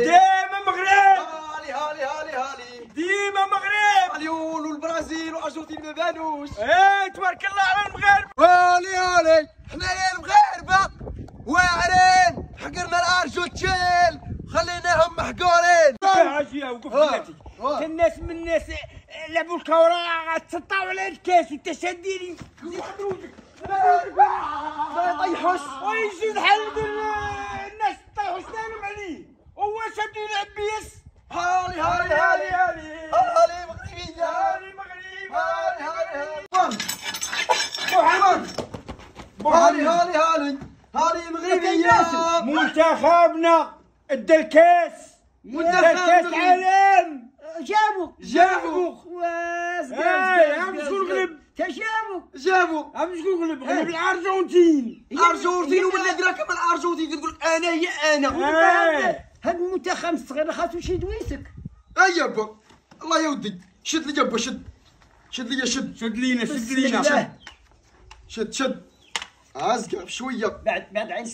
ديما مغرب. هالي هالي هالي هالي ديما مغرب. اليون والبرازيل وارجنتين ما بانوش. تبارك الله على المغاربه. هالي هالي حنايا المغاربه واعرين، حقرنا الارجنتين خليناهم محقورين. عاجيه وقف بلاتي. الناس من الناس لعبوا الكوره تسطاو على الكاس وانت شاديني. ما يطيحوش ويجي الحال الناس طيحوا سنانهم عليه. هو شادو يلعب بيس. هالي هالي هالي هالي هالي مغربيه. هالي مغرب. هالي هالي هالي هالي هالي هالي مغربيه. منتخبنا ادى الكاس. كاس عالم. جابوا واس عم شكون غلب؟ عم شكون غلب؟ غلب الارجنتين. الارجنتين ولا درا كمان الارجنتين تقول لك انا هي انا. هاد المنتخب الصغير خاصو شي دويسك. ايا با الله يودي شد لي جنبه شد لي شد لينا. شد عازقه بشويه. بعد عينك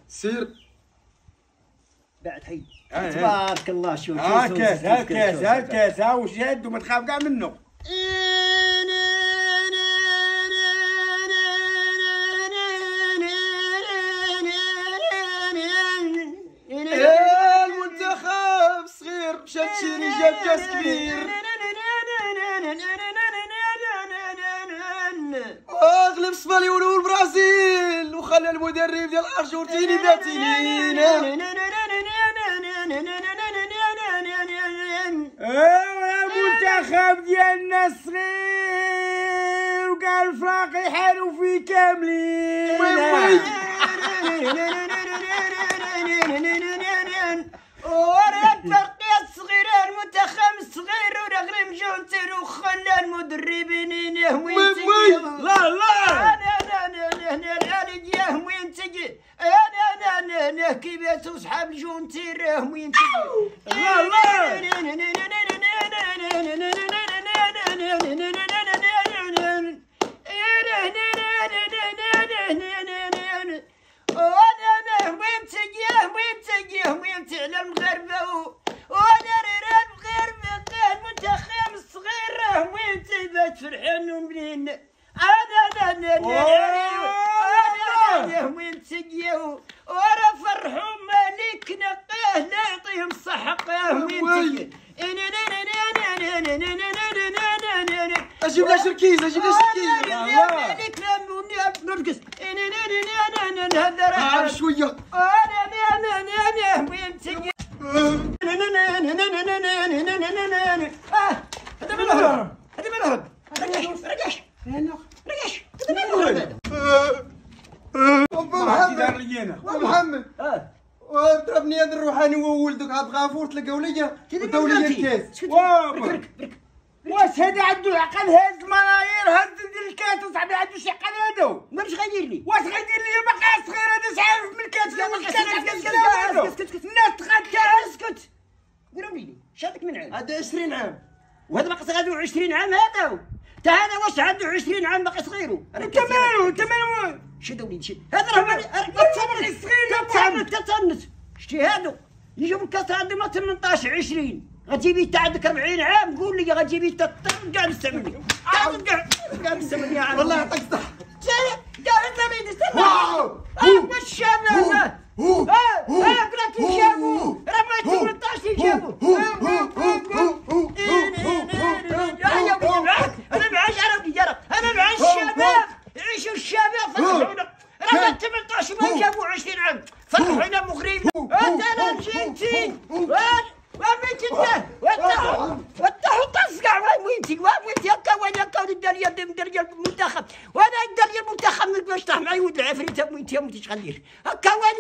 سير بعد حي. تبارك الله. شوف كاس ها وش يد وما تخاف كاع منه. المنتخب صغير مشى تشيري جاب كاس كبير. غلب اسبانيول والبرازيل وخلى المدرب ديال الارجنتين باتينين. المنتخب ديالنا الصغير وكاع الفراق يحاروا فيه كاملين. ورا الفرقية الصغيرة المنتخب الصغير ورغم جونتر وخلى المدربين يهوي انا جاه وين تجي انا كيبات وصحاب جونتر وين تجي وين على المغاربه وانا المغاربه المنتخب الصغير وين تبات فرحان ومنين انا وين تجيو ورا فرحوا مالك نقاه لا يعطيهم الصحه وين تجي اجيب لها شركيز مالك نرقص هذا راه شويه. انا وين تجي هذا من الهرب رقاش محمد ضربني هذا الروحاني وولدك عاد غافور تلقاو ليا وداو ليا الكاس. واش هذا عنده عقل؟ هاز الملايير هاز الكاس وصاحبي عنده شي عقل هذا. واش غيدير لي؟ واش غيدير لي؟ باقي صغير هذا شعارف من الكاس. اسكت الناس تخاف. اسكت قولوا لي شادك من عام؟ هذا 20 عام وهذا باقي صغير 20 عام هذا. تا هذا واش عنده 20 عام باقي صغيرو. انت مالو شدوا لي شي هذا راه صغير تتنت شتي هادو يجيبوا الكاس عندهم 18 20 غتجيبي انت عندك 40 عام قول لي غتجيبي كاع نستعمل كاع نستعمل يا عم. والله يعطيك الصحه. كاع نستعمل استنى واش شابه قلت لي جابوا راه بغيت 18 جابوا انا معاش انا مع الشباب يعيشوا الشباب فرحونا. راه 18 ما جابوا 20 عام فرحونا مغرب. انت الارجنتين وين تنتهي وتحو تصقع وين هكا وين هكا ندير المنتخب وانا ندير المنتخب باش طاح معايا ولد العفريت وين تيش غندير هكا وين